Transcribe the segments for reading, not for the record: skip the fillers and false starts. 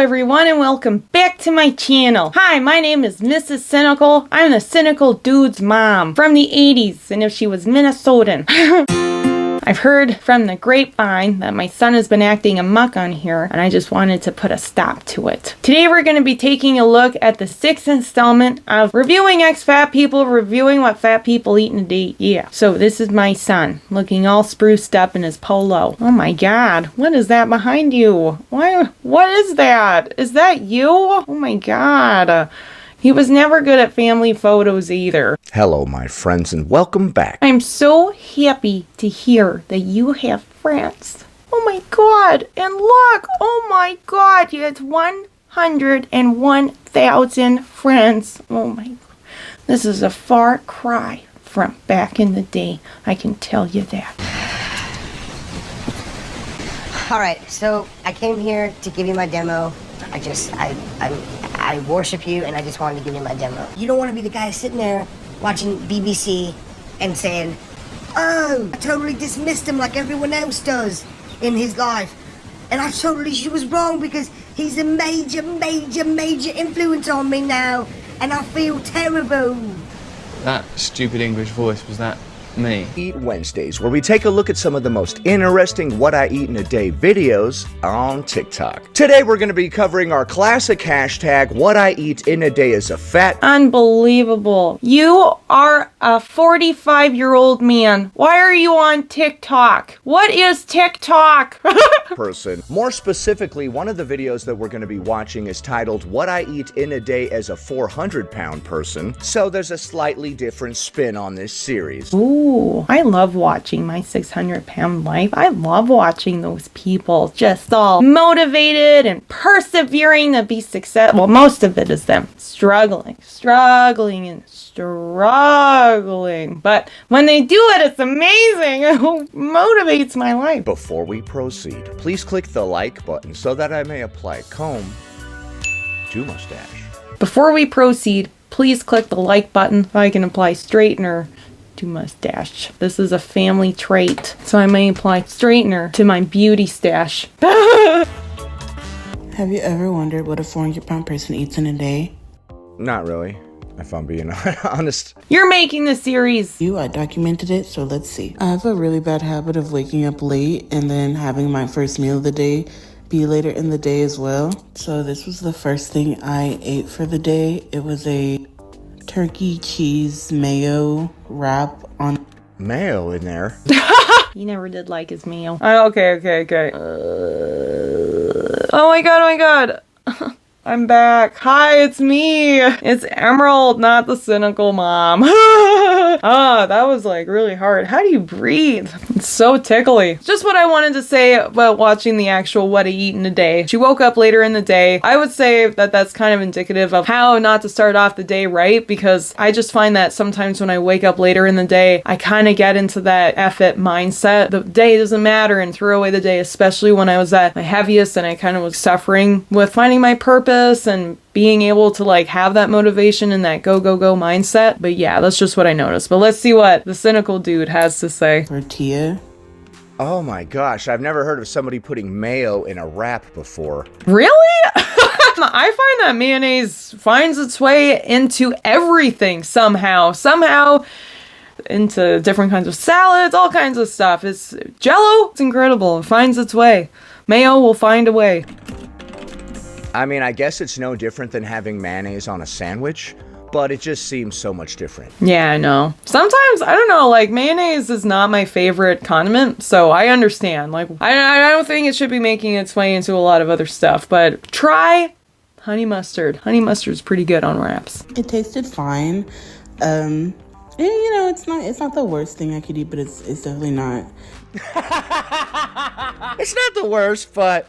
everyone, and welcome back to my channel. Hi, my name is Mrs. Cynical. I'm the Cynical Dude's mom from the 80s, and if she was Minnesotan. I've heard from the grapevine that my son has been acting amok on here, and I just wanted to put a stop to it. Today we're going to be taking a look at the 6th installment of reviewing ex-fat people, reviewing what fat people eat in a day. Yeah. So this is my son, looking all spruced up in his polo. Oh my god, what is that behind you? Why? What is that? Is that you? Oh my god. He was never good at family photos either. Hello, my friends, and welcome back. I'm so happy to hear that you have friends. Oh my god. And look, oh my god, he has 101,000 friends. Oh my god. This is a far cry from back in the day. I can tell you that. Alright, so I came here to give you my demo. I worship you, and I just wanted to give you my demo. You don't want to be the guy sitting there watching BBC and saying, oh, I totally dismissed him like everyone else does in his life. And she was wrong because he's a major influence on me now, and I feel terrible. That stupid English voice, was that me? Eat Wednesdays, where we take a look at some of the most interesting What I Eat in a Day videos on TikTok. Today we're going to be covering our classic hashtag, What I Eat in a Day as a Fat. Unbelievable. You are a 45-year-old man. Why are you on TikTok? What is TikTok? Person. More specifically, one of the videos that we're going to be watching is titled, What I Eat in a Day as a 400-pound person. So there's a slightly different spin on this series. Ooh, I love watching my 600-pound life. I love watching those people just all motivated and persevering to be successful. Well, most of it is them struggling. But when they do it, it's amazing. It motivates my life. Before we proceed, please click the like button so that I may apply comb to mustache. Before we proceed, please click the like button so I can apply straightener to mustache. This is a family trait, so I may apply straightener to my beauty stash. Have you ever wondered what a 400-pound person eats in a day? Not really, if I'm being honest. You're making the series. I documented it, so let's see. I have a really bad habit of waking up late and then having my first meal of the day be later in the day as well. So this was the first thing I ate for the day. It was a turkey cheese mayo wrap on Mayo in there. You never did like his meal. Okay. Oh my god. I'm back. Hi, it's me. It's Emerald, not the cynical mom. That was like really hard. How do you breathe? It's so tickly. Just what I wanted to say about watching the actual What I Eat in a Day. She woke up later in the day. I would say that that's kind of indicative of how not to start off the day right, because I just find that sometimes when I wake up later in the day, I kind of get into that F it mindset. The day doesn't matter and throw away the day, especially when I was at my heaviest and I kind of was suffering with finding my purpose and being able to like have that motivation and that go mindset. But yeah, that's just what I noticed. But let's see what the cynical dude has to say. tortilla. Oh my gosh, I've never heard of somebody putting mayo in a wrap before. Really? I find that mayonnaise finds its way into everything somehow into different kinds of salads, all kinds of stuff. It's Jell-O. It's incredible. It finds its way. Mayo will find a way. I mean, I guess it's no different than having mayonnaise on a sandwich, but it just seems so much different. Yeah, I know. Sometimes, I don't know, like, mayonnaise is not my favorite condiment, so I understand. Like, I don't think it should be making its way into a lot of other stuff, but try honey mustard. Honey mustard's pretty good on wraps. It tasted fine. And, it's not the worst thing I could eat, but it's definitely not. It's not the worst, but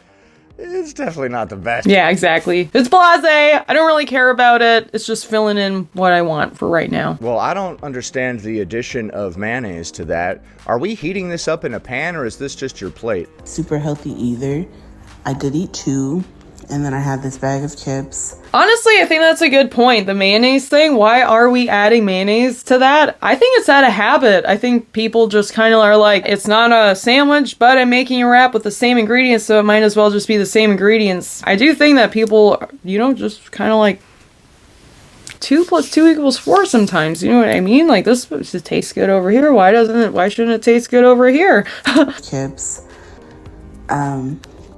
it's definitely not the best. Yeah, exactly. It's blasé. I don't really care about it. It's just filling in what I want for right now. Well, I don't understand the addition of mayonnaise to that. Are we heating this up in a pan, or is this just your plate? Super healthy either. I did eat 2. And then I had this bag of chips. Honestly, I think that's a good point. The mayonnaise thing, why are we adding mayonnaise to that? I think it's out of habit. I think people just kind of are like, it's not a sandwich, but I'm making a wrap with the same ingredients, so it might as well just be the same ingredients. I do think that people, you know, just kind of like 2 + 2 = 4 sometimes. You know what I mean? Like, this tastes good over here. Why shouldn't it taste good over here? Chips.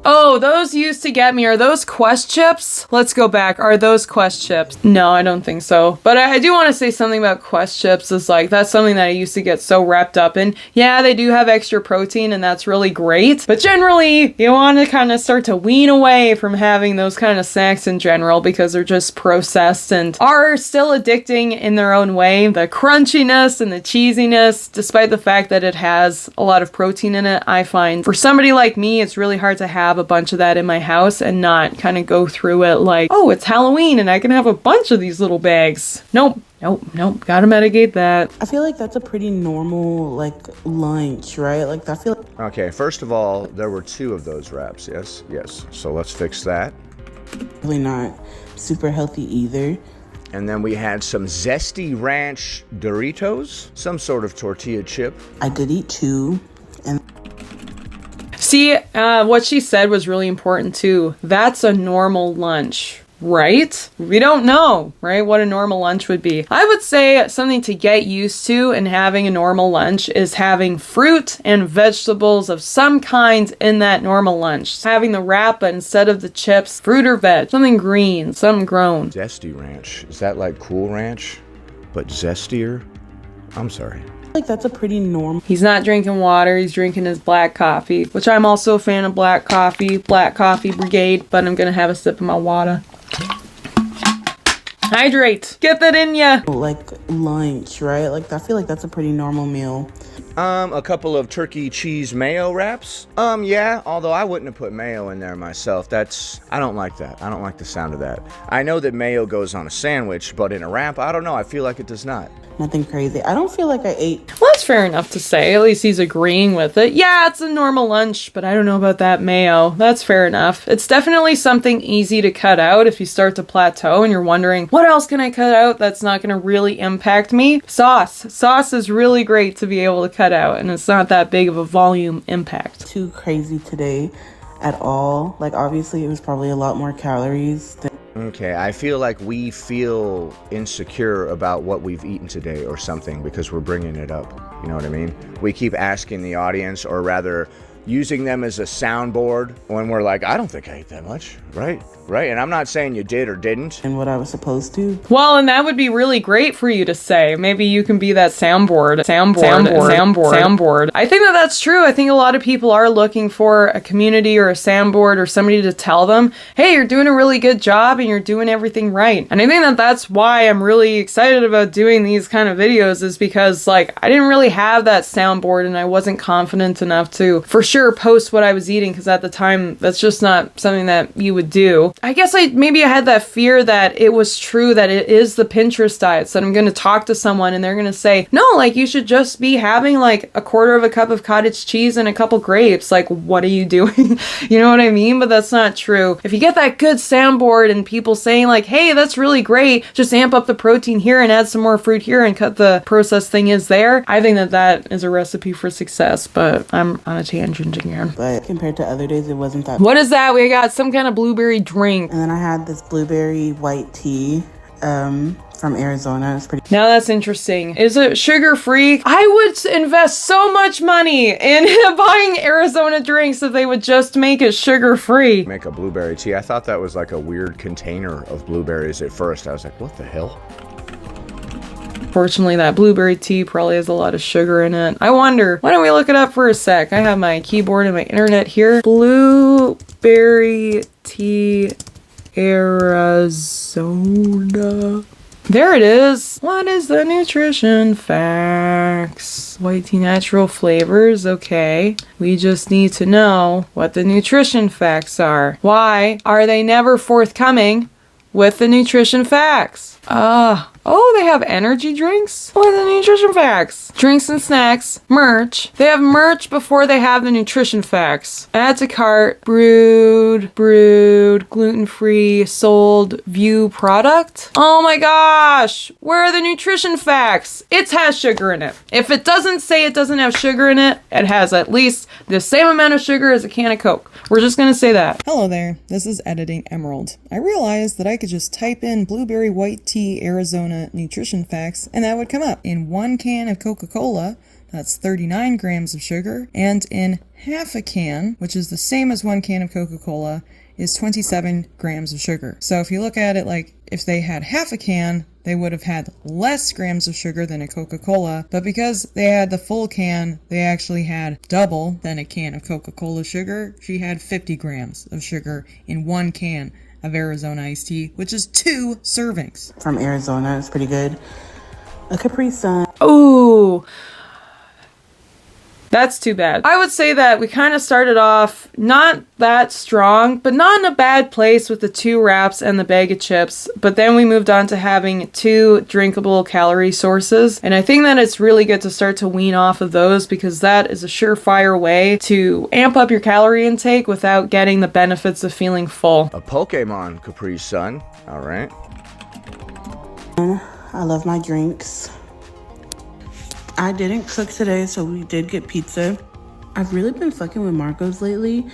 Oh, those used to get me. Are those Quest chips? Let's go back. Are those Quest chips? No, I don't think so. But I do want to say something about Quest chips. Is like, that's something that I used to get so wrapped up in. Yeah, they do have extra protein and that's really great. But generally, you want to kind of start to wean away from having those kind of snacks in general because they're just processed and are still addicting in their own way. The crunchiness and the cheesiness, despite the fact that it has a lot of protein in it, I find for somebody like me, it's really hard to have a bunch of that in my house and not kind of go through it like, oh, it's Halloween and I can have a bunch of these little bags. Nope. Gotta mitigate that. I feel like that's a pretty normal, like, lunch, right? Like, I feel like... Okay, first of all, there were 2 of those wraps. Yes. So let's fix that. Really not super healthy either. And then we had some zesty ranch Doritos, some sort of tortilla chip. I did eat 2, and... See, what she said was really important too. That's a normal lunch, right? We don't know, right, what a normal lunch would be. I would say something to get used to in having a normal lunch is having fruit and vegetables of some kind in that normal lunch. Having the wrap, but instead of the chips, fruit or veg, something green, something grown. Zesty ranch. Is that like Cool Ranch, but zestier? I'm sorry. Like, that's a pretty normal... He's not drinking water, he's drinking his black coffee, which I'm also a fan of black coffee brigade, but I'm gonna have a sip of my water. Hydrate! Get that in ya! Like, lunch, right? Like, I feel like that's a pretty normal meal. A couple of turkey cheese mayo wraps. Yeah, although I wouldn't have put mayo in there myself. I don't like that. I don't like the sound of that. I know that mayo goes on a sandwich, but in a wrap, I don't know. I feel like it does not. Nothing crazy. I don't feel like I ate... Well, that's fair enough to say. At least he's agreeing with it. Yeah, it's a normal lunch, but I don't know about that mayo. That's fair enough. It's definitely something easy to cut out if you start to plateau and you're wondering, what else can I cut out that's not going to really impact me? Sauce. Sauce is really great to be able to cut out, and it's not that big of a volume impact. Too crazy today at all. Like, obviously, it was probably a lot more calories than... Okay, I feel like we feel insecure about what we've eaten today or something because we're bringing it up. You know what I mean? We keep asking the audience, or rather using them as a soundboard when we're like, I don't think I ate that much, right? And I'm not saying you did or didn't. And what I was supposed to. Well, and that would be really great for you to say. Maybe you can be that soundboard. I think that that's true. I think a lot of people are looking for a community or a soundboard or somebody to tell them, hey, you're doing a really good job and you're doing everything right. And I think that that's why I'm really excited about doing these kind of videos, is because, like, I didn't really have that soundboard and I wasn't confident enough to, for sure, post what I was eating, because at the time, that's just not something that you would do. I guess I had that fear that it was true, that it is the Pinterest diet, so that I'm going to talk to someone and they're going to say, no, like, you should just be having like 1/4 cup of cottage cheese and a couple grapes. Like, what are you doing? You know what I mean? But that's not true. If you get that good soundboard and people saying like, hey, that's really great, just amp up the protein here and add some more fruit here and cut the processed thing is there, I think that that is a recipe for success. But I'm on a tangent again. But compared to other days, it wasn't that. What is that? We got some kind of blueberry drink. And then I had this blueberry white tea from Arizona. It's pretty. Now that's interesting. Is it sugar-free? I would invest so much money in buying Arizona drinks if they would just make it sugar-free. Make a blueberry tea. I thought that was like a weird container of blueberries at first. I was like, what the hell? Fortunately, that blueberry tea probably has a lot of sugar in it. I wonder, why don't we look it up for a sec? I have my keyboard and my internet here. Blueberry tea, Arizona. There it is. What is the nutrition facts? White tea natural flavors. Okay. We just need to know what the nutrition facts are. Why are they never forthcoming with the nutrition facts. Oh, they have energy drinks with the nutrition facts. Drinks and snacks, merch. They have merch before they have the nutrition facts. Add to cart, brewed, gluten-free, sold, view product. Oh my gosh, where are the nutrition facts? It has sugar in it. If it doesn't say it doesn't have sugar in it, it has at least the same amount of sugar as a can of Coke. We're just gonna say that. Hello there, this is Editing Emerald. I realized that I could just type in blueberry white tea Arizona nutrition facts and that would come up. In 1 can of Coca-Cola, that's 39 grams of sugar, and in half a can, which is the same as 1 can of Coca-Cola, is 27 grams of sugar. So if you look at it like if they had half a can, they would have had less grams of sugar than a Coca-Cola, but because they had the full can, they actually had double than a can of Coca-Cola sugar. She had 50 grams of sugar in 1 can of Arizona iced tea, which is 2 servings. From Arizona, it's pretty good. A Capri Sun. Ooh. That's too bad. I would say that we kind of started off not that strong, but not in a bad place with the 2 wraps and the bag of chips. But then we moved on to having 2 drinkable calorie sources. And I think that it's really good to start to wean off of those because that is a surefire way to amp up your calorie intake without getting the benefits of feeling full. A Pokemon Capri Sun. All right. I love my drinks. I didn't cook today, so we did get pizza. I've really been fucking with Marco's lately.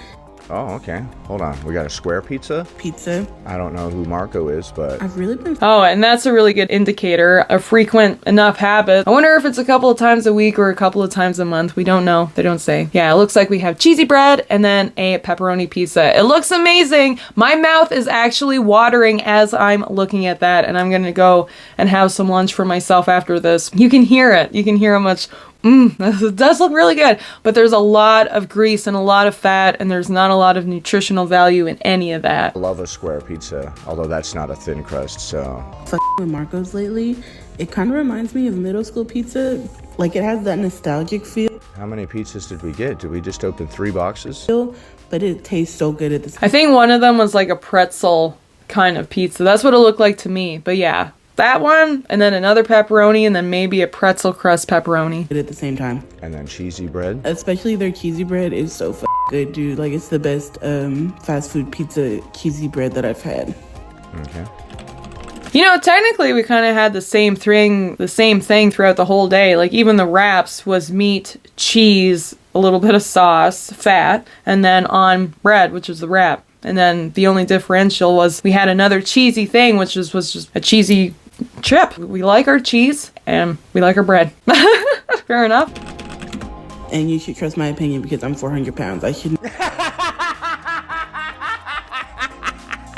Oh, okay. Hold on. We got a square pizza? Pizza. I don't know who Marco is, but... I've really been... Oh, and that's a really good indicator, a frequent enough habit. I wonder if it's a couple of times a week or a couple of times a month. We don't know. They don't say. Yeah, it looks like we have cheesy bread and then a pepperoni pizza. It looks amazing. My mouth is actually watering as I'm looking at that, and I'm gonna go and have some lunch for myself after this. You can hear it. You can hear how much... It does look really good, but there's a lot of grease and a lot of fat, and there's not a lot of nutritional value in any of that. I love a square pizza, although that's not a thin crust, so... Fucking with Marco's lately. It kind of reminds me of middle school pizza. Like, it has that nostalgic feel, How many pizzas did we get? Did we just open 3 boxes? but it tastes so good at the I think one of them was like a pretzel kind of pizza. That's what it looked like to me, but yeah. That one, and then another pepperoni, and then maybe a pretzel crust pepperoni. at the same time. And then cheesy bread? Especially their cheesy bread is so good, dude. Like, it's the best fast food pizza cheesy bread that I've had. Okay. You know, technically we kind of had the same thing throughout the whole day. Like, even the wraps was meat, cheese, a little bit of sauce, fat, and then on bread, which is the wrap. And then the only differential was we had another cheesy thing, which was just a cheesy chip. We like our cheese and we like our bread. Fair enough. And you should trust my opinion because I'm 400 pounds. I shouldn't.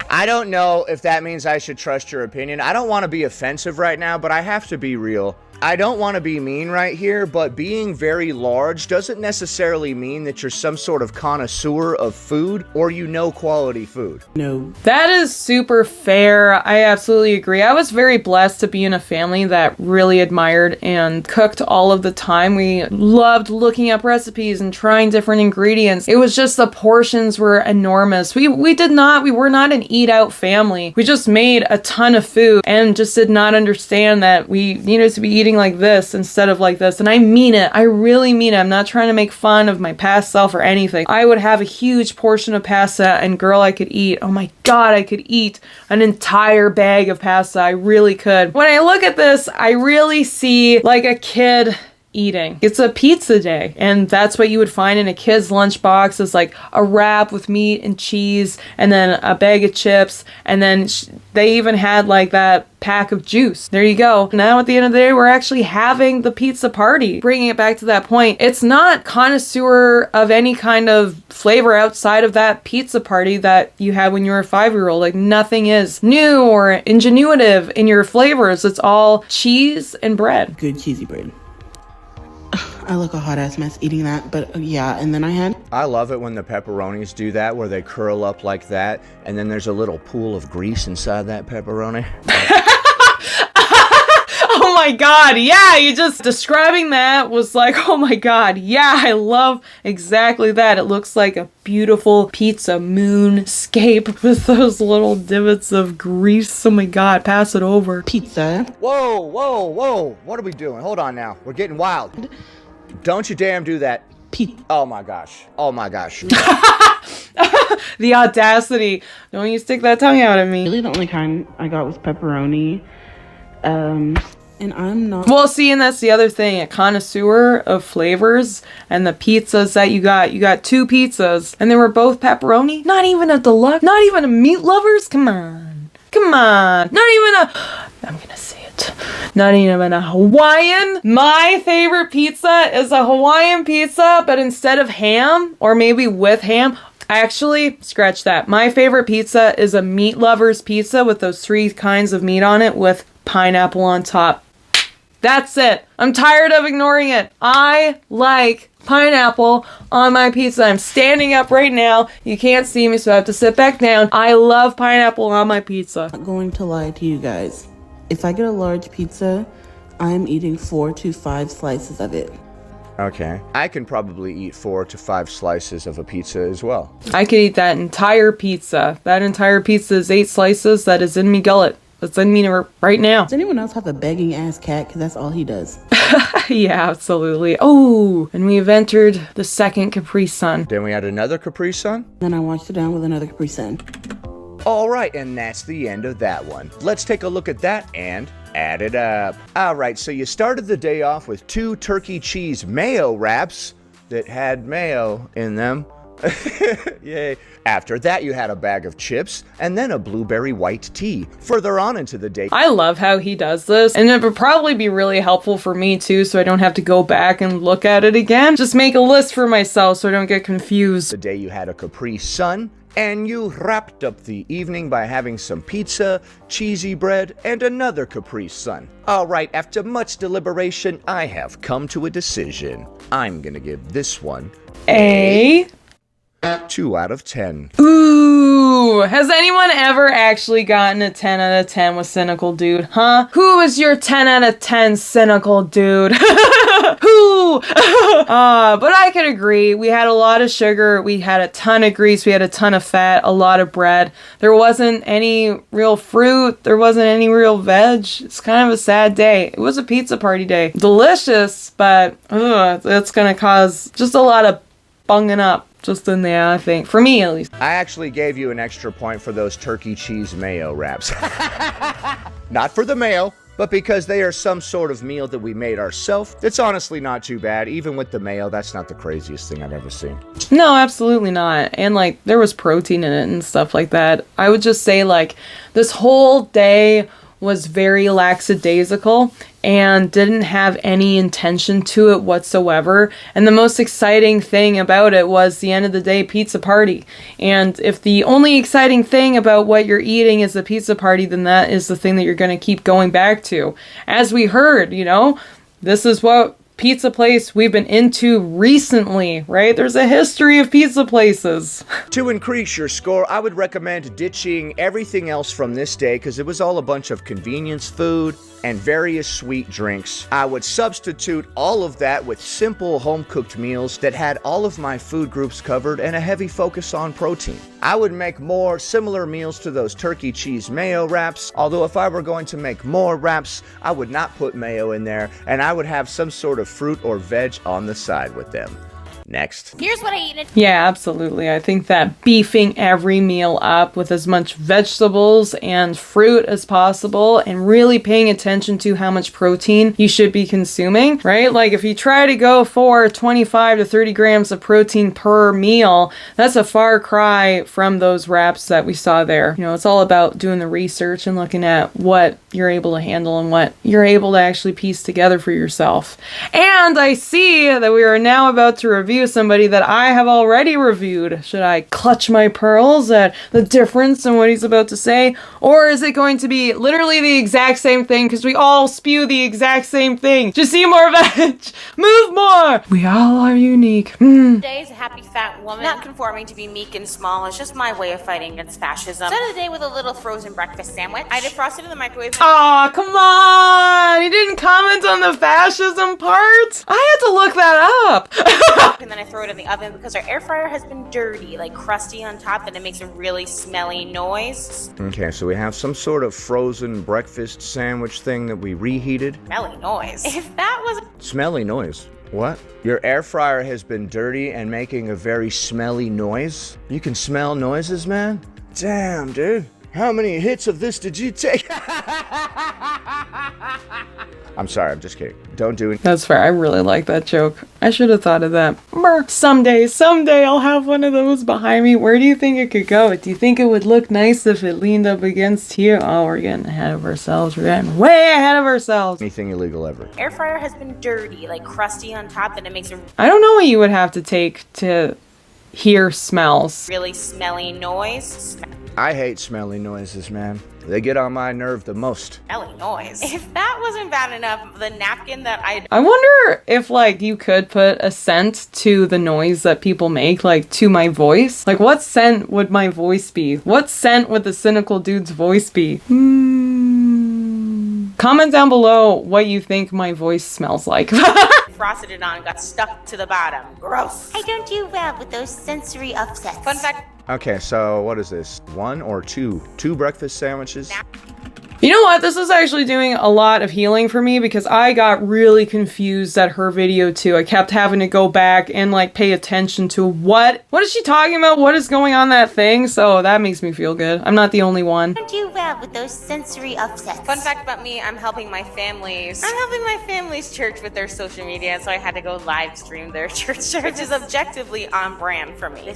I don't know if that means I should trust your opinion. I don't want to be offensive right now, but I have to be real. I don't want to be mean right here, but being very large doesn't necessarily mean that you're some sort of connoisseur of food or you know quality food. No. That is super fair. I absolutely agree. I was very blessed to be in a family that really admired and cooked all of the time. We loved looking up recipes and trying different ingredients. It was just the portions were enormous. We were not an eat out family. We just made a ton of food and just did not understand that we needed to be eating like this instead of like this. And I mean it. I really mean it. I'm not trying to make fun of my past self or anything. I would have a huge portion of pasta and girl, I could eat. Oh my God, I could eat an entire bag of pasta. I really could. When I look at this, I really see like a kid eating. It's a pizza day, and that's what you would find in a kid's lunchbox is like a wrap with meat and cheese and then a bag of chips, and then they even had like that pack of juice. There you go. Now at the end of the day, we're actually having the pizza party. Bringing it back to that point, it's not connoisseur of any kind of flavor outside of that pizza party that you had when you were a 5-year-old. Like, nothing is new or ingenuitive in your flavors. It's all cheese and bread. Good cheesy bread. I look a hot ass mess eating that, but yeah, and then I love it when the pepperonis do that, where they curl up like that, and then there's a little pool of grease inside that pepperoni. Oh my god, yeah, you just describing that was like, oh my god, yeah, I love exactly that. It looks like a beautiful pizza moonscape with those little divots of grease. Oh my god, pass it over. Pizza. Whoa, whoa, whoa. What are we doing? Hold on now. We're getting wild. Don't you damn do that. Oh my gosh. Oh my gosh. The audacity. Don't you stick that tongue out at me. Really, the only kind I got was pepperoni. And I'm not. Well, see, and that's the other thing, a connoisseur of flavors and the pizzas that you got 2 pizzas and they were both pepperoni. Not even a deluxe, not even a meat lovers. Come on, not even a, I'm gonna say it, not even a Hawaiian. My favorite pizza is a Hawaiian pizza, but instead of ham, or maybe with ham, actually, scratch that. My favorite pizza is a meat lovers pizza with those 3 kinds of meat on it with pineapple on top. That's it. I'm tired of ignoring it. I like pineapple on my pizza. I'm standing up right now. You can't see me, so I have to sit back down. I love pineapple on my pizza. I'm not going to lie to you guys. If I get a large pizza, I'm eating 4 to 5 slices of it. Okay. I can probably eat 4 to 5 slices of a pizza as well. I could eat that entire pizza. That entire pizza is 8 slices. That is in me gullet. That's in me right now. Does anyone else have a begging ass cat? Because that's all he does. Yeah, absolutely. Oh, and we have entered the second Capri Sun. Then we had another Capri Sun. Then I washed it down with another Capri Sun. All right, and that's the end of that one. Let's take a look at that and add it up. All right, so you started the day off with 2 turkey cheese mayo wraps that had mayo in them. Yay. After that, you had a bag of chips and then a blueberry white tea. Further on into the day, I love how he does this, and it would probably be really helpful for me too, so I don't have to go back and look at it again. Just make a list for myself so I don't get confused. the day you had a Capri Sun, and you wrapped up the evening by having some pizza, cheesy bread, and another Capri Sun. All right, after much deliberation, I have come to a decision. I'm gonna give this one A 2 out of 10. Ooh, has anyone ever actually gotten a 10 out of 10 with Cynical Dude, huh? Who is your 10 out of 10 Cynical Dude? Who? But I could agree. We had a lot of sugar. We had a ton of grease. We had a ton of fat, a lot of bread. There wasn't any real fruit. There wasn't any real veg. It's kind of a sad day. It was a pizza party day. Delicious, but it's going to cause just a lot of bunging up. Just in there, I think. For me, at least. I actually gave you an extra point for those turkey cheese mayo wraps. Not for the mayo, but because they are some sort of meal that we made ourselves. It's honestly not too bad. Even with the mayo, that's not the craziest thing I've ever seen. No, absolutely not. And like, there was protein in it and stuff like that. I would just say like, this whole day was very lackadaisical and didn't have any intention to it whatsoever. And the most exciting thing about it was the end of the day pizza party. And if the only exciting thing about what you're eating is the pizza party, then that is the thing that you're going to keep going back to. As we heard, you know, this is what pizza place we've been into recently, right? There's a history of pizza places. To increase your score, I would recommend ditching everything else from this day because it was all a bunch of convenience food and various sweet drinks. I would substitute all of that with simple home-cooked meals that had all of my food groups covered and a heavy focus on protein. I would make more similar meals to those turkey cheese mayo wraps, although if I were going to make more wraps, I would not put mayo in there, and I would have some sort of fruit or veg on the side with them. Next. Here's what I eat. Yeah, absolutely. I think that beefing every meal up with as much vegetables and fruit as possible and really paying attention to how much protein you should be consuming, right? Like if you try to go for 25 to 30 grams of protein per meal, that's a far cry from those wraps that we saw there. You know, it's all about doing the research and looking at what you're able to handle and what you're able to actually piece together for yourself. And I see that we are now about to review review somebody that I have already reviewed? Should I clutch my pearls at the difference in what he's about to say? Or is it going to be literally the exact same thing because we all spew the exact same thing? Just see more veg. Move more. We all are unique. Today's a happy fat woman, not conforming to be meek and small. It's just my way of fighting against fascism. Started the day with a little frozen breakfast sandwich. I defrosted in the microwave. Aw, come on! He didn't comment on the fascism part? I had to look that up. And then I throw it in the oven because our air fryer has been dirty, like crusty on top, and it makes a really smelly noise. Okay, so we have some sort of frozen breakfast sandwich thing that we reheated. Smelly noise. If that was Smelly noise. What? Your air fryer has been dirty and making a very smelly noise? You can smell noises, man? Damn, dude. How many hits of this did you take? I'm sorry, I'm just kidding. Don't do it. That's fair. I really like that joke. I should have thought of that. Someday I'll have one of those behind me. Where do you think it could go? Do you think it would look nice if it leaned up against here? Oh, we're getting ahead of ourselves. We're getting way ahead of ourselves. Anything illegal ever. air fryer has been dirty, like crusty on top, and it makes a I don't know what you would have to take to hear smells. really smelly noise. I hate smelly noises, man. They get on my nerve the most. Smelly noise. If that wasn't bad enough, the napkin that I wonder if, like, you could put a scent to the noise that people make, like, to my voice. Like, what scent would my voice be? What scent would the cynical dude's voice be? Comment down below what you think my voice smells like. frosted it on got stuck to the bottom. Gross. I don't do well with those sensory upsets. Fun fact. Okay, so what is this? One or two? Two breakfast sandwiches? You know what? This is actually doing a lot of healing for me because I got really confused at her video too. I kept having to go back and like pay attention to what is she talking about? What is going on that thing? So that makes me feel good. I'm not the only one. I don't do well with those sensory upsets. Fun fact about me, I'm helping my family's church with their social media, so I had to go live stream their church service, which is objectively on brand for me.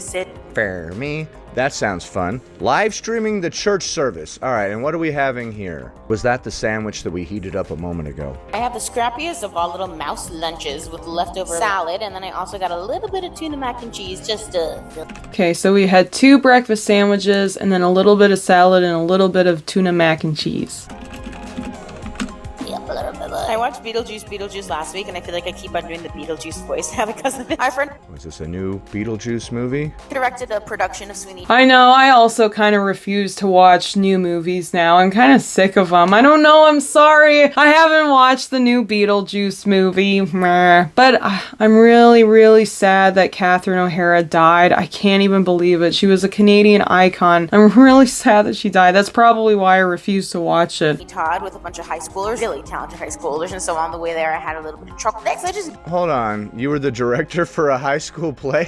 Fair me. That sounds fun. Live streaming the church service. All right, and what are we having here? Was that the sandwich that we heated up a moment ago? I have the scrappiest of all little mouse lunches with leftover salad, and then I also got a little bit of tuna mac and cheese just to fill. Okay, so we had 2 breakfast sandwiches and then a little bit of salad and a little bit of tuna mac and cheese. I watched Beetlejuice last week, and I feel like I keep on doing the Beetlejuice voice now because of it. My friend Was this a new Beetlejuice movie? directed a production of Sweeney. I know, I also kind of refuse to watch new movies now. I'm kind of sick of them. I don't know, I'm sorry. I haven't watched the new Beetlejuice movie. Meh. But I'm really, really sad that Catherine O'Hara died. I can't even believe it. She was a Canadian icon. I'm really sad that she died. That's probably why I refuse to watch it. Todd with a bunch of high schoolers, really talented high schoolers, and so on the way there I had a little bit of chocolate. So I just Hold on, you were the director for a high school play?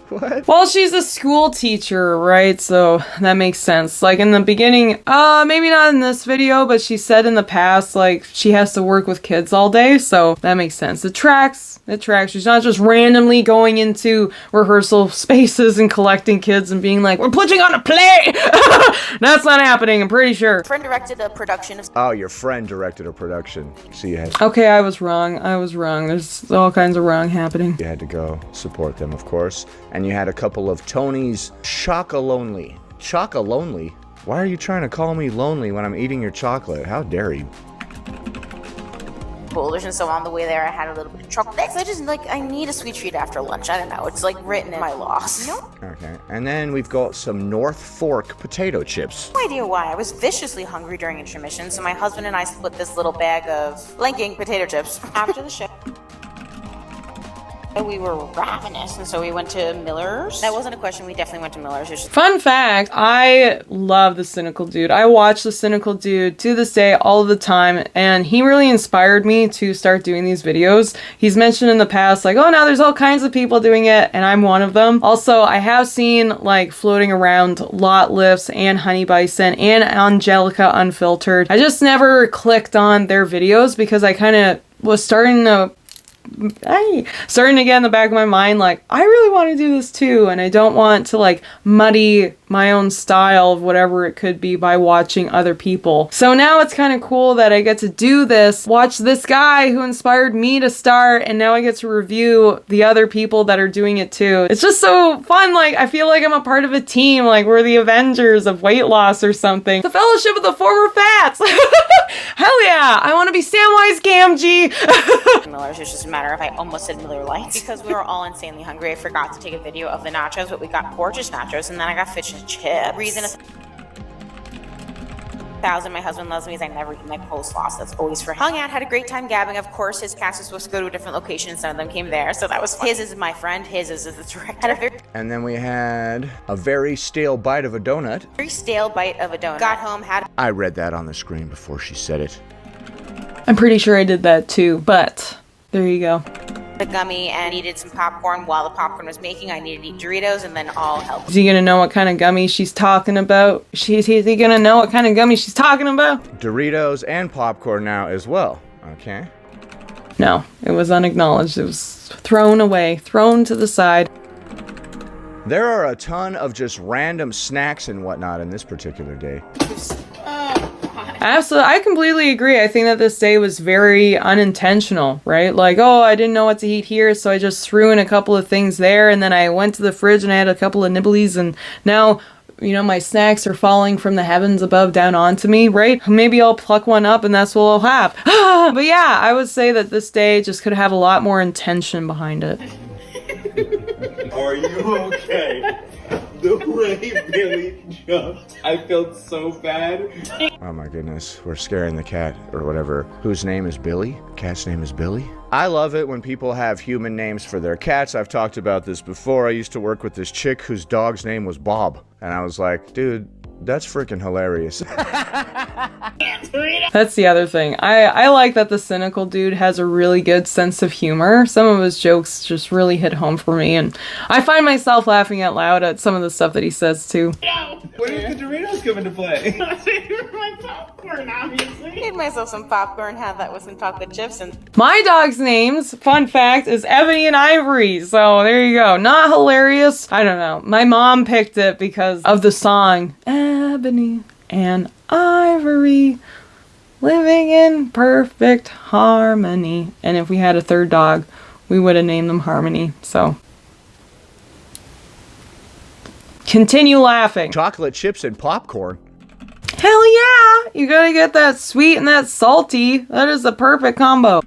What? Well, she's a school teacher, right? So that makes sense. Like in the beginning, maybe not in this video, but she said in the past, like, she has to work with kids all day, so that makes sense. It tracks. She's not just randomly going into rehearsal spaces and collecting kids and being like, we're putting on a play! That's not happening, I'm pretty sure. friend directed a production of Oh, your friend directed a production. So you had Okay, I was wrong. There's all kinds of wrong happening. You had to go support them, of course. And you had a couple of Tony's Chocolonely. Chocolonely? Why are you trying to call me lonely when I'm eating your chocolate? How dare you? schoolers, and so on the way there I had a little bit of chocolate. So I just I need a sweet treat after lunch. I don't know. It's like written in my laws. Okay. And then we've got some North Fork potato chips. No idea why. I was viciously hungry during intermission, so my husband and I split this little bag of blinking potato chips after the show. We were ravenous, and so we went to Miller's. That wasn't a question. We definitely went to Miller's. It was just Fun fact, I love the Cynical Dude. I watch the Cynical Dude to this day all the time, and he really inspired me to start doing these videos. He's mentioned in the past, like, oh, now there's all kinds of people doing it, and I'm one of them. Also, I have seen, like, floating around Lot Lifts and Honey Bison and Angelica Unfiltered. I just never clicked on their videos because I kind of was starting to starting to get in the back of my mind, like, I really want to do this too, and I don't want to like muddy my own style of whatever it could be by watching other people. So now it's kind of cool that I get to do this, watch this guy who inspired me to start, and now I get to review the other people that are doing it too. It's just so fun. Like, I feel like I'm a part of a team, like we're the Avengers of weight loss or something. The Fellowship of the Former Fats. Hell yeah, I want to be Samwise Gamgee. Miller's, it's just a matter of I almost said Miller Lite because we were all insanely hungry. I forgot to take a video of the nachos, but we got gorgeous nachos, and then I got fish and chips. Reason 1,000, my husband loves me is I never eat my coleslaw, so that's always for him. Hung out, had a great time gabbing. Of course, his cast was supposed to go to a different location, and some of them came there, so that was fun. His is my friend, his is the director. And then we had a very stale bite of a donut. Very stale bite of a donut. Got home, had I read that on the screen before she said it. I'm pretty sure I did that too, but there you go. the gummy and needed some popcorn. While the popcorn was making, I needed to eat Doritos, and then all helped. Is he gonna know what kind of gummy she's talking about? Is he gonna know what kind of gummy she's talking about? Doritos and popcorn now as well. Okay. No, it was unacknowledged. It was thrown away, thrown to the side. There are a ton of just random snacks and whatnot in this particular day. Absolutely, I completely agree. I think that this day was very unintentional, right? Like, oh, I didn't know what to eat here, so I just threw in a couple of things there, and then I went to the fridge and I had a couple of nibblies, and now, you know, my snacks are falling from the heavens above down onto me, right? Maybe I'll pluck one up and that's what I'll have. But yeah, I would say that this day just could have a lot more intention behind it. Are you okay? The way Billy jumped, I felt so bad. Oh my goodness, we're scaring the cat or whatever. Whose name is Billy? Cat's name is Billy? I love it when people have human names for their cats. I've talked about this before. I used to work with this chick whose dog's name was Bob. And I was like, dude, that's freaking hilarious. That's the other thing. I like that the Cynical dude has a really good sense of humor. Some of his jokes just really hit home for me, and I find myself laughing out loud at some of the stuff that he says too. When did the Doritos come into play? My popcorn, obviously. Made myself some popcorn, had that with some chocolate chips, and My dog's names, fun fact, is Ebony and Ivory. So there you go. Not hilarious. I don't know. My mom picked it because of the song Ebony and Ivory, living in perfect harmony. And if we had a third dog, we would have named them Harmony. So continue laughing. Chocolate chips and popcorn. Hell yeah! You gotta get that sweet and that salty. That is the perfect combo.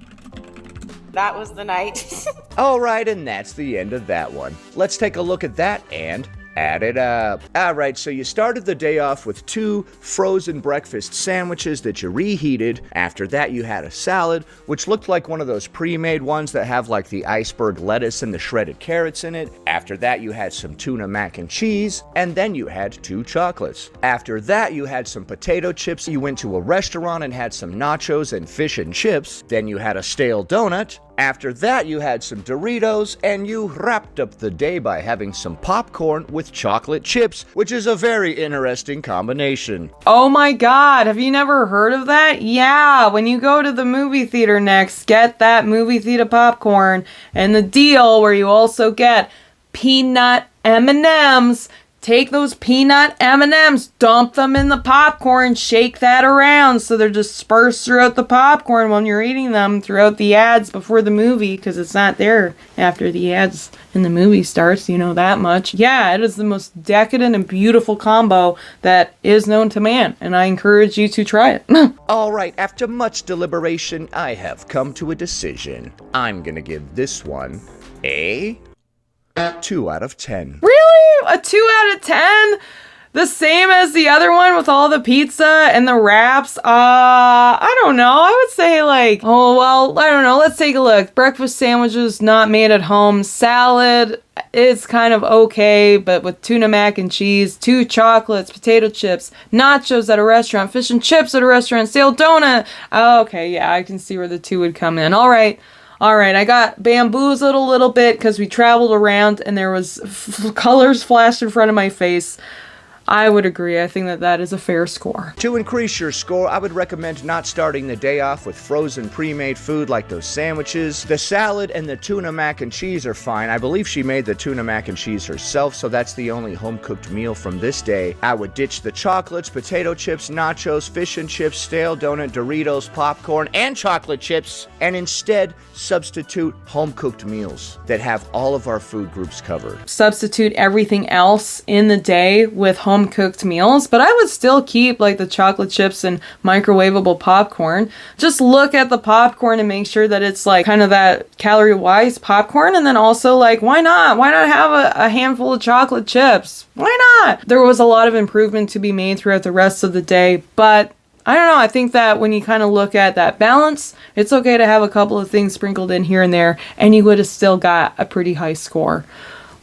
that was the night. All right, and that's the end of that one. Let's take a look at that and add it up. All right, so you started the day off with 2 frozen breakfast sandwiches that you reheated. After that, you had a salad, which looked like one of those pre-made ones that have like the iceberg lettuce and the shredded carrots in it. After that, you had some tuna mac and cheese, and then you had 2 chocolates. After that, you had some potato chips. You went to a restaurant and had some nachos and fish and chips. Then you had a stale donut. After that, you had some Doritos, and you wrapped up the day by having some popcorn with chocolate chips, which is a very interesting combination. Oh my god, have you never heard of that? Yeah, when you go to the movie theater next, get that movie theater popcorn and the deal where you also get peanut M&Ms. Take those peanut M&Ms, dump them in the popcorn, shake that around so they're dispersed throughout the popcorn when you're eating them throughout the ads before the movie, because it's not there after the ads in the movie starts, you know that much. Yeah, it is the most decadent and beautiful combo that is known to man, and I encourage you to try it. All right, after much deliberation, I have come to a decision. I'm gonna give this one a 2 out of 10. Really? A 2 out of 10? The same as the other one with all the pizza and the wraps? I don't know. I would say like, oh, well, I don't know. Let's take a look. Breakfast sandwiches not made at home. Salad is kind of okay, but with tuna mac and cheese, 2 chocolates, potato chips, nachos at a restaurant, fish and chips at a restaurant, stale donut. Okay, yeah, I can see where the 2 would come in. All right, I got bamboozled a little bit because we traveled around and there was colors flashed in front of my face. I would agree. I think that that is a fair score. To increase your score, I would recommend not starting the day off with frozen pre-made food like those sandwiches. The salad and the tuna mac and cheese are fine. I believe she made the tuna mac and cheese herself, so that's the only home-cooked meal from this day. I would ditch the chocolates, potato chips, nachos, fish and chips, stale donut, Doritos, popcorn, and chocolate chips, and instead substitute home-cooked meals that have all of our food groups covered. Substitute everything else in the day with home cooked meals, but I would still keep like the chocolate chips and microwavable popcorn. Just look at the popcorn and make sure that it's like kind of that calorie wise popcorn, and then also like why not have a handful of chocolate chips? Why not? There was a lot of improvement to be made throughout the rest of the day, but I don't know, I think that when you kind of look at that balance, it's okay to have a couple of things sprinkled in here and there, and you would have still got a pretty high score.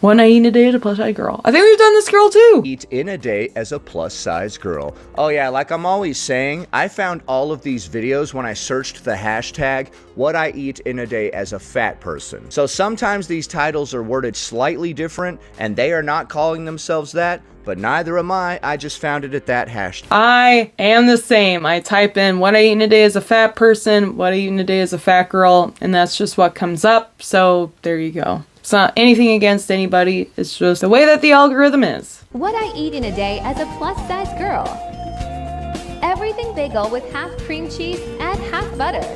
One I eat in a day as a plus size girl. I think we've done this girl too. Eat in a day as a plus size girl. Oh yeah, like I'm always saying, I found all of these videos when I searched the hashtag what I eat in a day as a fat person. So sometimes these titles are worded slightly different and they are not calling themselves that, but neither am I just found it at that hashtag. I am the same. I type in what I eat in a day as a fat person, what I eat in a day as a fat girl, and that's just what comes up. So there you go. It's not anything against anybody. It's just the way that the algorithm is. What I eat in a day as a plus-size girl. Everything bagel with half cream cheese and half butter.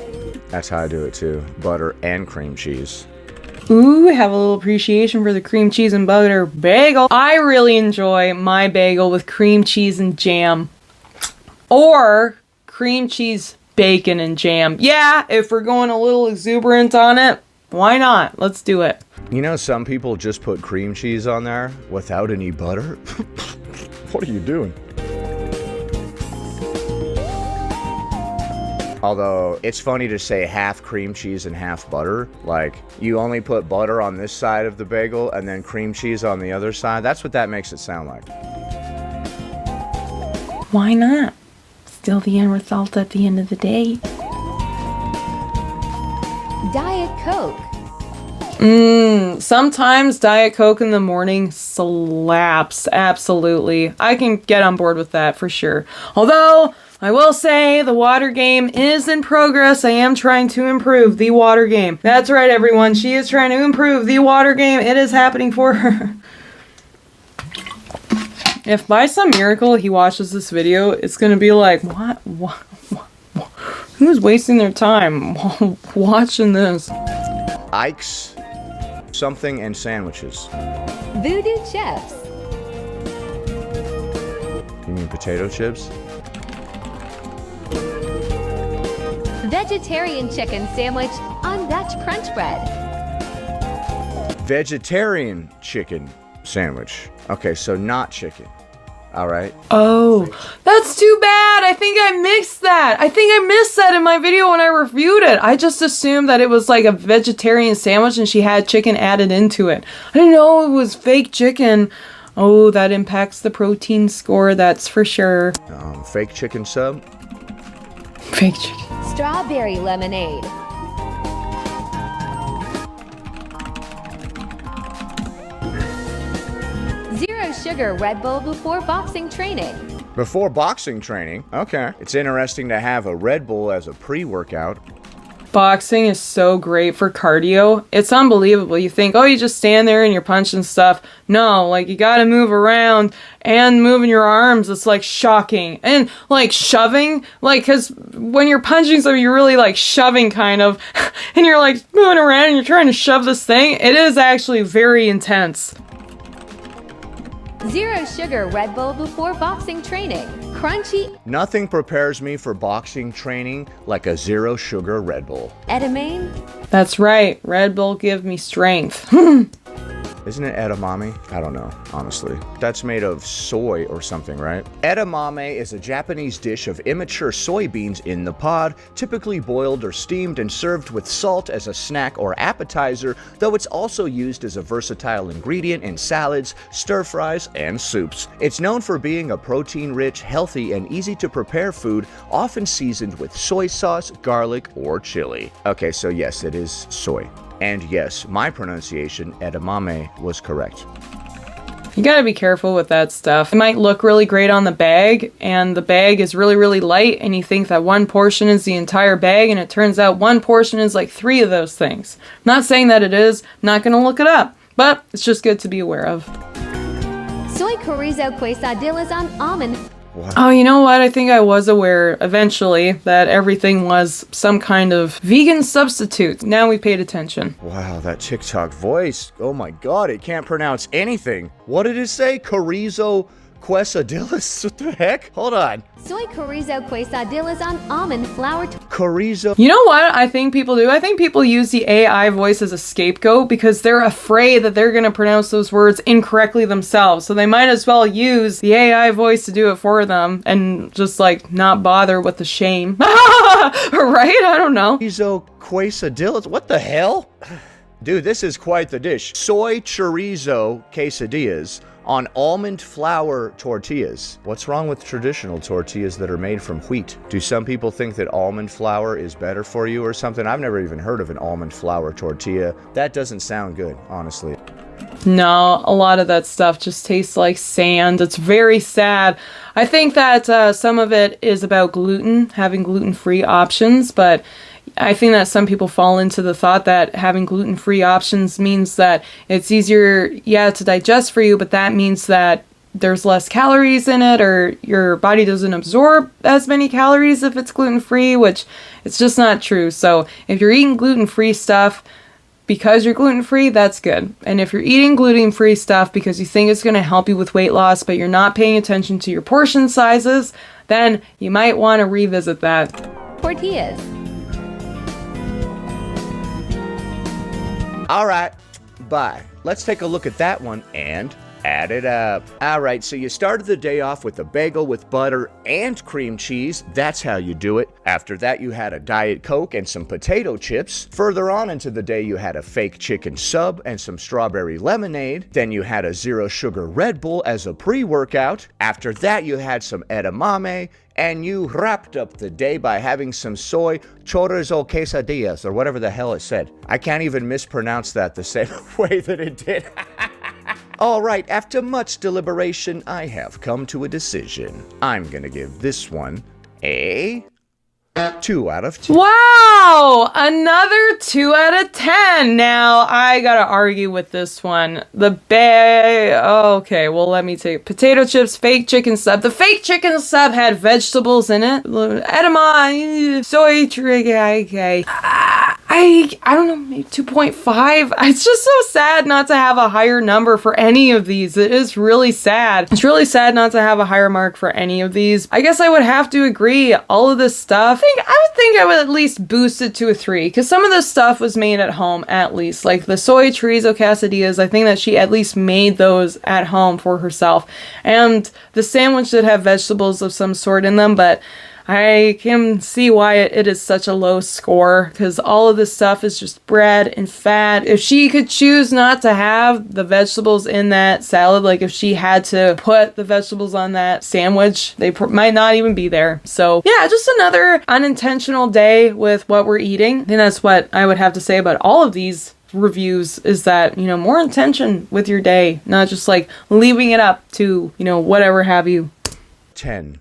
That's how I do it too. Butter and cream cheese. Ooh, have a little appreciation for the cream cheese and butter bagel. I really enjoy my bagel with cream cheese and jam. Or cream cheese, bacon, and jam. Yeah, if we're going a little exuberant on it, why not? Let's do it. You know, some people just put cream cheese on there without any butter. What are you doing? Although, it's funny to say half cream cheese and half butter. Like, you only put butter on this side of the bagel and then cream cheese on the other side. That's what that makes it sound like. Why not? Still the end result at the end of the day. Diet Coke. Sometimes Diet Coke in the morning slaps. Absolutely. I can get on board with that for sure. Although, I will say the water game is in progress. I am trying to improve the water game. That's right, everyone. She is trying to improve the water game. It is happening for her. If by some miracle he watches this video, it's going to be like, what? Who's wasting their time watching this? Ike's, something, and sandwiches. Voodoo chips. You mean potato chips? Vegetarian chicken sandwich on Dutch crunch bread. Vegetarian chicken sandwich. Okay, so not chicken. All right. Oh, that's too bad. I think I mixed that. I think I missed that in my video when I reviewed it. I just assumed that it was like a vegetarian sandwich and she had chicken added into it. I didn't know it was fake chicken. Oh, that impacts the protein score, that's for sure. Fake chicken sub. Fake chicken. Strawberry lemonade. Zero sugar Red Bull before boxing training. Before boxing training? Okay. It's interesting to have a Red Bull as a pre-workout. Boxing is so great for cardio. It's unbelievable. You think, oh, you just stand there and you're punching stuff. No, like you gotta move around and moving your arms. It's like shocking. And like shoving, like, cause when you're punching something, you're really like shoving kind of, and you're like moving around and you're trying to shove this thing. It is actually very intense. Zero sugar Red Bull before boxing training. Crunchy. Nothing prepares me for boxing training like a zero sugar Red Bull. Edamame. That's right. Red Bull give me strength. Isn't it edamame? I don't know, honestly. That's made of soy or something, right? Edamame is a Japanese dish of immature soybeans in the pod, typically boiled or steamed and served with salt as a snack or appetizer, though it's also used as a versatile ingredient in salads, stir-fries, and soups. It's known for being a protein-rich, healthy, and easy-to-prepare food, often seasoned with soy sauce, garlic, or chili. Okay, so yes, it is soy. And yes, my pronunciation, edamame, was correct. You gotta be careful with that stuff. It might look really great on the bag, and the bag is really, really light, and you think that one portion is the entire bag, and it turns out one portion is like 3 of those things. Not saying that it is, not gonna look it up, but it's just good to be aware of. Soy chorizo quesadillas on almond. What? Oh, you know what? I think I was aware eventually that everything was some kind of vegan substitute. Now we paid attention. Wow, that TikTok voice. Oh my god, it can't pronounce anything. What did it say? Chorizo quesadillas? What the heck? Hold on. Soy chorizo quesadillas on almond flour. Chorizo. You know what I think people do? I think people use the AI voice as a scapegoat because they're afraid that they're going to pronounce those words incorrectly themselves. So they might as well use the AI voice to do it for them and just like not bother with the shame. Right? I don't know. Chorizo quesadillas? What the hell? Dude, this is quite the dish. Soy chorizo quesadillas on almond flour tortillas. What's wrong with traditional tortillas that are made from wheat? Do some people think that almond flour is better for you or something? I've never even heard of an almond flour tortilla. That doesn't sound good, honestly. No, a lot of that stuff just tastes like sand. It's very sad. I think that some of it is about gluten, having gluten-free options, but I think that some people fall into the thought that having gluten-free options means that it's easier, to digest for you, but that means that there's less calories in it, or your body doesn't absorb as many calories if it's gluten-free, which it's just not true. So if you're eating gluten-free stuff because you're gluten-free, that's good. And if you're eating gluten-free stuff because you think it's going to help you with weight loss, but you're not paying attention to your portion sizes, then you might want to revisit that. Tortillas. All right, bye. Let's take a look at that one and add it up. All right, so you started the day off with a bagel with butter and cream cheese. That's how you do it. After that, you had a Diet Coke and some potato chips. Further on into the day, you had a fake chicken sub and some strawberry lemonade. Then you had a zero sugar Red Bull as a pre-workout. After that, you had some edamame. And you wrapped up the day by having some soy chorizo quesadillas, or whatever the hell it said. I can't even mispronounce that the same way that it did. All right, after much deliberation, I have come to a decision. I'm gonna give this one a 2 out of 10. Wow! Another 2 out of 10. Now, I gotta argue with this one. Okay, well, let me take potato chips, fake chicken sub. The fake chicken sub had vegetables in it. Edamame, soy, okay. I don't know, maybe 2.5. It's just so sad not to have a higher number for any of these. It is really sad. It's really sad not to have a higher mark for any of these. I guess I would have to agree. All of this stuff, I would think I would at least boost it to a 3, because some of this stuff was made at home at least. Like the soy chorizo quesadillas, I think that she at least made those at home for herself. And the sandwich did have vegetables of some sort in them, but I can see why it is such a low score, because all of this stuff is just bread and fat. If she could choose not to have the vegetables in that salad, like if she had to put the vegetables on that sandwich, they might not even be there. So yeah, just another unintentional day with what we're eating. I think that's what I would have to say about all of these reviews, is that, more intention with your day, not just like leaving it up to, whatever have you. 10.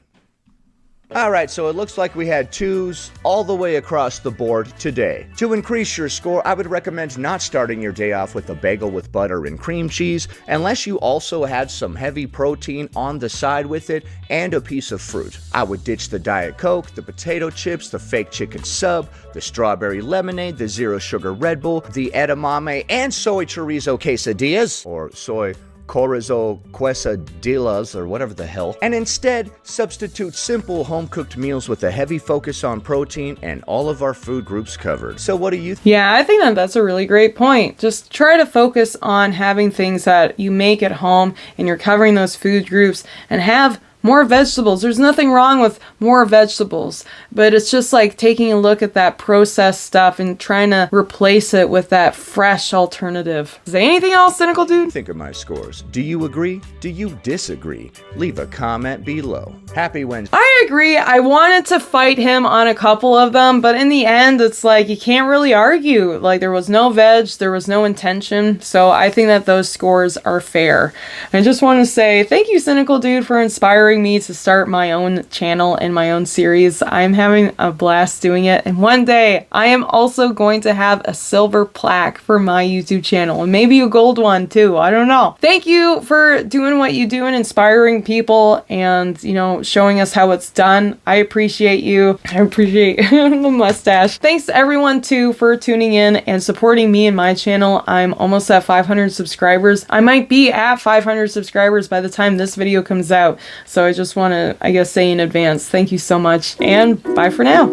All right, so it looks like we had 2s all the way across the board today. To increase your score, I would recommend not starting your day off with a bagel with butter and cream cheese, unless you also had some heavy protein on the side with it and a piece of fruit. I would ditch the Diet Coke, the potato chips, the fake chicken sub, the strawberry lemonade, the zero sugar Red Bull, the edamame and soy chorizo quesadillas, or soy chorizo quesadillas, or whatever the hell, and instead substitute simple home-cooked meals with a heavy focus on protein and all of our food groups covered. So what do you think? Yeah, I think that that's a really great point. Just try to focus on having things that you make at home and you're covering those food groups, and have more vegetables. There's nothing wrong with more vegetables, but it's just like taking a look at that processed stuff and trying to replace it with that fresh alternative. Is there anything else, Cynical Dude? Think of my scores. Do you agree? Do you disagree? Leave a comment below. Happy Wednesday. I agree. I wanted to fight him on a couple of them, but in the end, it's like you can't really argue. Like, there was no veg, there was no intention, so I think that those scores are fair. I just want to say thank you, Cynical Dude, for inspiring me to start my own channel and my own series. I'm having a blast doing it, and one day I am also going to have a silver plaque for my YouTube channel, and maybe a gold one too. I don't know. Thank you for doing what you do and inspiring people and, you know, showing us how it's done. I appreciate you. I appreciate the mustache. Thanks to everyone too for tuning in and supporting me and my channel. I'm almost at 500 subscribers. I might be at 500 subscribers by the time this video comes out. So I just want to, I guess, say in advance, thank you so much, and bye for now.